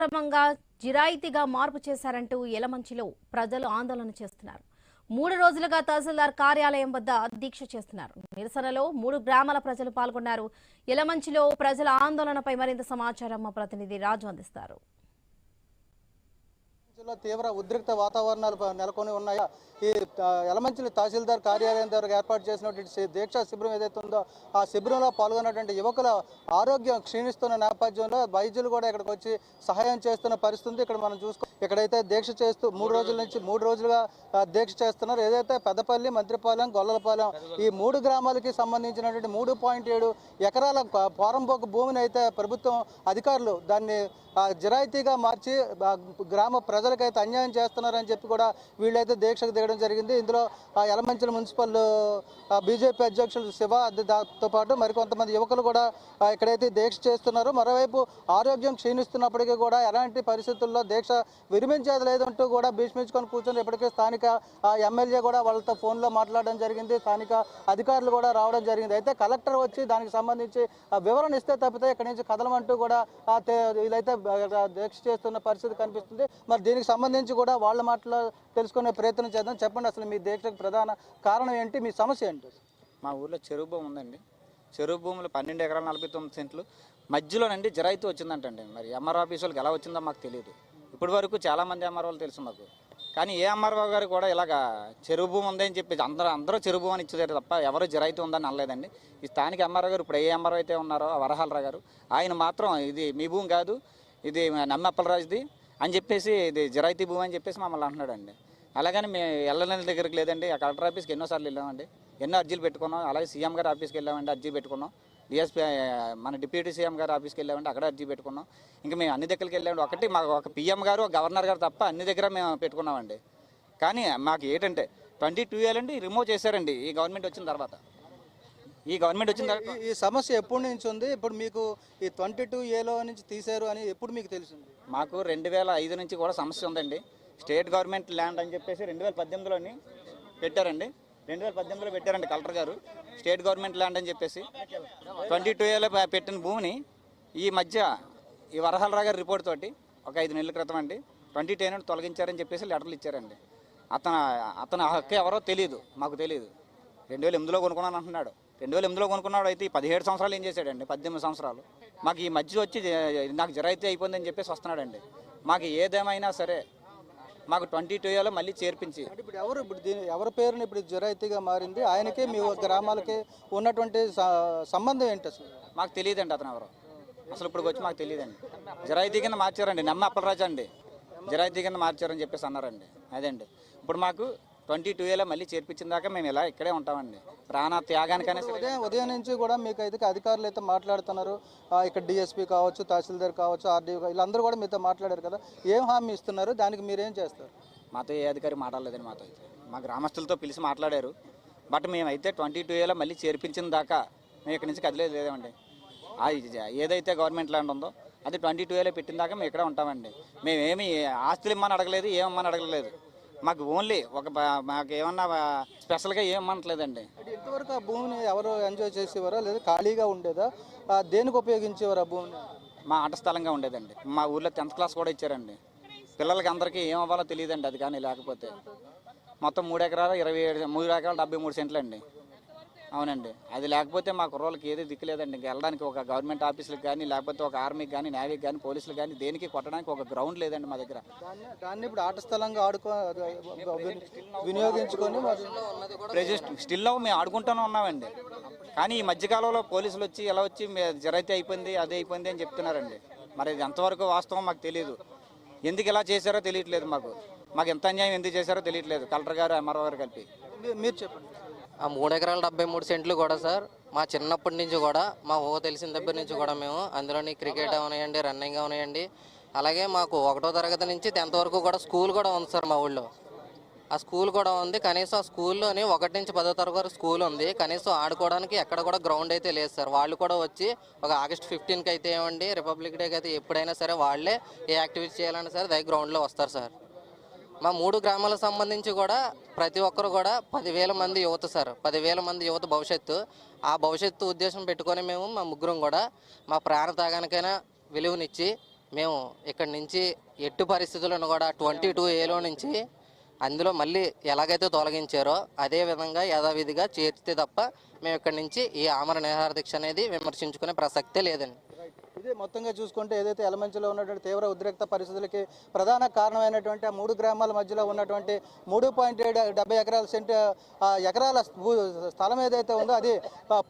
క్రమంగా జిరాయితీగా మార్పు చేశారంటూ యలమంచిలో ప్రజలు ఆందోళన చేస్తున్నారు. 3 రోజులుగా తహసీల్దార్ కార్యాలయం వద్ద దీక్ష చేస్తున్నారు. నిరసనలో 3 గ్రామాల ప్రజలు పాల్గొన్నారు. యలమంచిలో ప్రజల ఆందోళనపై మరింత సమాచారం మా ప్రతినిధి రాజు అందిస్తారు. తీవ్ర ఉద్రిక్త వాతావరణాలు నెలకొని ఉన్నాయి. ఈ యలమంచిలి తహసీల్దార్ కార్యాలయం ద్వారా ఏర్పాటు చేసినటువంటి దీక్షా శిబిరం ఏదైతే ఉందో ఆ శిబిరంలో పాల్గొన్నటువంటి యువకుల ఆరోగ్యం క్షీణిస్తున్న నేపథ్యంలో వైద్యులు కూడా ఇక్కడికి వచ్చి సహాయం చేస్తున్న పరిస్థితి ఇక్కడ మనం ఇక్కడైతే దీక్ష చేస్తూ 3 రోజులుగా దీక్ష చేస్తున్నారు. ఏదైతే పెద్దపల్లి, మంత్రిపాలెం, గొల్లలపాలెం ఈ 3 గ్రామాలకి సంబంధించినటువంటి 3.7 ఎకరాల పోరంబోకు భూమిని అయితే ప్రభుత్వం అధికారులు దాన్ని జిరాయితీగా మార్చి గ్రామ ప్రజలకైతే అన్యాయం చేస్తున్నారని చెప్పి కూడా వీళ్ళైతే దీక్షకు దిగడం జరిగింది. ఇందులో యలమంచిలి మున్సిపల్ బీజేపీ అధ్యక్షులు శివ తో పాటు మరికొంతమంది యువకులు కూడా ఇక్కడైతే దీక్ష చేస్తున్నారు. మరోవైపు ఆరోగ్యం క్షీణిస్తున్నప్పటికీ కూడా ఎలాంటి పరిస్థితుల్లో దీక్ష విరమించేది లేదంటూ కూడా భీష్మించుకొని కూర్చొని ఇప్పటికే స్థానిక ఎమ్మెల్యే కూడా వాళ్ళతో ఫోన్లో మాట్లాడడం జరిగింది. స్థానిక అధికారులు కూడా రావడం జరిగింది. అయితే కలెక్టర్ వచ్చి దానికి సంబంధించి వివరణ ఇస్తే తప్పితే ఇక్కడి నుంచి కదలమంటూ కూడా వీళ్ళైతే దీక్ష చేస్తున్న పరిస్థితి కనిపిస్తుంది. మరి దీనికి సంబంధించి కూడా వాళ్ళ మాటలు తెలుసుకునే ప్రయత్నం చేద్దాం. చెప్పండి, అసలు మీ దీక్షకు ప్రధాన కారణం ఏంటి, మీ సమస్య ఏంటి? మా ఊర్లో చెరువు భూమి ఉందండి. చెరువు భూములు 12 ఎకరాలు 49 సెంట్లు మధ్యలోనండి జిరాయితీ వచ్చిందంటండి. మరి ఎంఆర్ఓ ఆఫీస్ వాళ్ళకి ఎలా వచ్చిందో మాకు తెలియదు. ఇప్పటి వరకు చాలామంది ఎంఆర్ఓలు తెలుసు మాకు, కానీ ఏ ఎంఆర్ఓ గారు కూడా ఇలాగా చెరువు భూమి ఉందని చెప్పి అందరూ చెరువు భూమి అని ఇచ్చేదారు తప్ప ఎవరు జిరాయితీ ఉందని అనలేదండి. ఈ స్థానిక ఎంఆర్ఓ గారు ఇప్పుడు ఏ ఎంఆర్ఓ అయితే ఉన్నారో వరహాలరావు గారు, ఆయన మాత్రం ఇది మీ భూమి కాదు, ఇది నమ్మప్పలరాజుది అని చెప్పేసి ఇది జిరాయితీ భూమి అని చెప్పేసి మమ్మల్ని అంటున్నాడండి. అలాగని మేము వెళ్ళలేని దగ్గరికి లేదండి. ఆ కలెక్టర్ ఆఫీస్కి ఎన్నోసార్లు వెళ్ళామండి, ఎన్నో అర్జీలు పెట్టుకున్నాం. అలాగే సీఎం గారి ఆఫీస్కి వెళ్ళామండి, అర్జీ పెట్టుకున్నాం. డిఎస్పీ మన డిప్యూటీ సీఎం గారు ఆఫీస్కి వెళ్ళామంటే అక్కడ అర్జీ పెట్టుకున్నాం. ఇంకా మేము అన్ని దగ్గరికి వెళ్ళామండి. ఒకటి మాకు ఒక పీఎం గారు, గవర్నర్ గారు తప్ప అన్ని దగ్గర మేము పెట్టుకున్నామండి. కానీ మాకు ఏంటంటే 22 ఏళ్ళండి రిమూవ్ చేశారండి ఈ గవర్నమెంట్ వచ్చిన తర్వాత. ఈ సమస్య ఎప్పటి నుంచి ఉంది? ఇప్పుడు మీకు ఈ 22A నుంచి తీశారు అని ఎప్పుడు మీకు తెలిసింది? మాకు 2005 నుంచి కూడా సమస్య ఉందండి. స్టేట్ గవర్నమెంట్ ల్యాండ్ అని చెప్పేసి 2018లోని పెట్టారండి. 2018లో పెట్టారండి కలెక్టర్ గారు, స్టేట్ గవర్నమెంట్ ల్యాండ్ అని చెప్పేసి 22Aలో పెట్టిన భూమిని ఈ మధ్య ఈ వరహాలరావు గారి రిపోర్ట్ తోటి ఒక 5 నెలల క్రితం అండి 2010 తొలగించారని చెప్పేసి లెటర్లు ఇచ్చారండి. అతను హక్కు ఎవరో తెలియదు, మాకు తెలియదు. 2008లో కొనుక్కున్నాను అంటున్నాడు. 2008లో కొనుక్కున్నాడు. అయితే ఈ 17 సంవత్సరాలు ఏం చేశాడండి? 18 సంవత్సరాలు. మాకు ఈ మధ్య వచ్చి నాకు జిరాయితీ అయిపోయిందని చెప్పేసి వస్తున్నాడండి. మాకు ఏదేమైనా సరే మాకు 22Aలో మళ్ళీ చేర్పించి ఇప్పుడు ఎవరి పేరుని ఇప్పుడు జిరాయితీగా మారింది? ఆయనకే మీ గ్రామాలకి ఉన్నటువంటి సంబంధం ఏంటి అసలు? మాకు తెలియదండి అతను ఎవరు అసలు. ఇప్పుడు వచ్చి మాకు తెలియదండి. జిరాయితీ కింద మార్చారండి, నమ్మ అప్పలరాజు అండి జిరాయితీ కింద మార్చారని చెప్పేసి అన్నారండి. అదండి ఇప్పుడు మాకు 22Aలో మళ్ళీ చేర్పించిన దాకా మేము ఇలా ఇక్కడే ఉంటామండి, ప్రాణ త్యాగానికనే. ఉదయం నుంచి కూడా మీకు అయితే అధికారులు అయితే మాట్లాడుతున్నారు. ఇక్కడ డిఎస్పీ కావచ్చు, తహసీల్దార్ కావచ్చు, ఆర్డీఓ వీళ్ళందరూ కూడా మీతో మాట్లాడారు కదా, ఏం హామీ ఇస్తున్నారు? దానికి మీరేం చేస్తారు? మాతో ఏ అధికారి మాట్లాడలేదండి. మాతో అయితే మా గ్రామస్తులతో పిలిచి మాట్లాడారు. బట్ మేమైతే 22Aలో మళ్ళీ చేర్పించిన దాకా మేము ఇక్కడి నుంచి కదిలేదు లేదండి. ఏదైతే గవర్నమెంట్ ల్యాండ్ ఉందో అది 22Aలో పెట్టిన దాకా మేము ఇక్కడే ఉంటామండి. మేమేమి ఆస్తులు ఇమ్మని అడగలేదు, ఏమమ్మని అడగలేదు. మాకు ఓన్లీ మాకు ఏమన్నా స్పెషల్గా ఏమనట్లేదండి. ఇంతవరకు ఆ భూమిని ఎవరు ఎంజాయ్ చేసేవారా లేదా ఖాళీగా ఉండేదా? దేనికి ఉపయోగించేవారు ఆ భూమిని? మా ఆట స్థలంగా ఉండేదండి. మా ఊర్లో 10th క్లాస్ కూడా ఇచ్చారండి. పిల్లలకి అందరికీ ఏం అవ్వాలో తెలియదండి. అది కానీ లేకపోతే మొత్తం 3 ఎకరాలు 3 ఎకరాలు 73 సెంట్లు అండి. అవునండి, అది లేకపోతే మా కుర్రోళ్ళకి ఏది దిక్కులేదండి. ఇంకా వెళ్ళడానికి ఒక గవర్నమెంట్ ఆఫీసులకు కానీ, లేకపోతే ఒక ఆర్మీకి కానీ, నేవీకి కానీ, పోలీసులకు కానీ దేనికి కొట్టడానికి ఒక గ్రౌండ్ లేదండి మా దగ్గర. దాన్ని ఇప్పుడు ఆట స్థలంగా వినియోగించుకొని స్టిల్లో మేము ఆడుకుంటూనే ఉన్నామండి. కానీ ఈ మధ్యకాలంలో పోలీసులు వచ్చి ఎలా వచ్చి జిరాయితీ అయిపోయింది, అదే అయిపోయింది అని చెప్తున్నారండి. మరి ఇది ఎంతవరకు వాస్తవం మాకు తెలియదు. ఎందుకు ఇలా చేశారో తెలియట్లేదు. మాకు ఎంత అన్యాయం ఎందుకు చేశారో తెలియట్లేదు. కలెక్టర్ గారు, ఎంఆర్ఓ గారు కలిపి. మీరు చెప్పండి. ఆ 3 ఎకరాలు 73 సెంట్లు కూడా సార్ మా చిన్నప్పటి నుంచి కూడా మా తెలిసిన దగ్గర నుంచి కూడా మేము అందులోని క్రికెట్ అవనాయండి, రన్నింగ్ అవనాయండి. అలాగే మాకు 1వ తరగతి నుంచి 10th వరకు కూడా స్కూల్ కూడా ఉంది సార్ మా ఊళ్ళో. ఆ స్కూల్ కూడా ఉంది. కనీసం ఆ స్కూల్లోని 1 నుంచి 10వ తరగతి వరకు స్కూల్ ఉంది. కనీసం ఆడుకోవడానికి ఎక్కడ కూడా గ్రౌండ్ అయితే లేదు సార్. వాళ్ళు కూడా వచ్చి ఒక ఆగస్ట్ 15కి అయితే ఏమండి, రిపబ్లిక్ డేకి అయితే ఎప్పుడైనా సరే వాళ్ళే ఏ యాక్టివిటీ చేయాలన్నా సరే దాని గ్రౌండ్లో వస్తారు సార్. మా 3 గ్రామాలకు సంబంధించి కూడా ప్రతి ఒక్కరు కూడా 10,000 మంది యువత సార్. 10,000 మంది యువత భవిష్యత్తు. ఆ భవిష్యత్తు ఉద్దేశం పెట్టుకొని మేము మా ముగ్గురం కూడా మా ప్రాణ త్యాగానికైనా విలువనిచ్చి మేము ఇక్కడి నుంచి ఎట్టి పరిస్థితులను కూడా 22A నుంచి అందులో మళ్ళీ ఎలాగైతే తొలగించారో అదే విధంగా యథావిధిగా చేర్చితే తప్ప మేము ఇక్కడి నుంచి ఈ ఆమర నిరాహార దీక్ష అనేది విమర్శించుకునే ప్రసక్తే లేదండి. ఇది మొత్తంగా చూసుకుంటే ఏదైతే ఎలమంచిలో ఉన్నటువంటి తీవ్ర ఉద్రిక్త పరిస్థితులకి ప్రధాన కారణమైనటువంటి ఆ 3 గ్రామాల మధ్యలో ఉన్నటువంటి 3.70 ఎకరాల స్థలం ఏదైతే ఉందో అది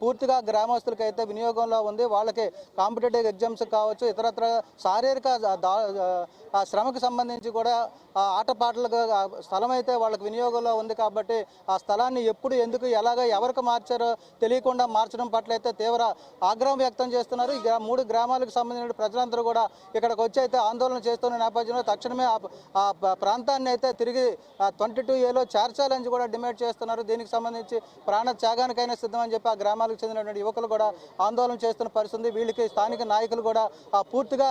పూర్తిగా గ్రామస్తులకి అయితే వినియోగంలో ఉంది. వాళ్ళకి కాంపిటేటివ్ ఎగ్జామ్స్ కావచ్చు, ఇతరత్ర శారీరక శ్రమకు సంబంధించి కూడా ఆటపాటలకు స్థలం అయితే వాళ్ళకి వినియోగంలో ఉంది. కాబట్టి ఆ స్థలాన్ని ఎప్పుడు, ఎందుకు, ఎలాగ, ఎవరికి మార్చారో తెలియకుండా మార్చడం పట్ల అయితే తీవ్ర ఆగ్రహం వ్యక్తం చేస్తున్నారు. ఈ 3 గ్రామాలకు సంబంధించిన ప్రజలందరూ కూడా ఇక్కడికి వచ్చి అయితే ఆందోళన చేస్తున్న నేపథ్యంలో తక్షణమే ఆ ప్రాంతాన్ని అయితే తిరిగి 22Aలో చేర్చాలని కూడా డిమాండ్ చేస్తున్నారు. దీనికి సంబంధించి ప్రాణ త్యాగానికైనా సిద్ధమని చెప్పి ఆ గ్రామాలకు చెందినటువంటి యువకులు కూడా ఆందోళన చేస్తున్న పరిస్థితి. వీళ్ళకి స్థానిక నాయకులు కూడా పూర్తిగా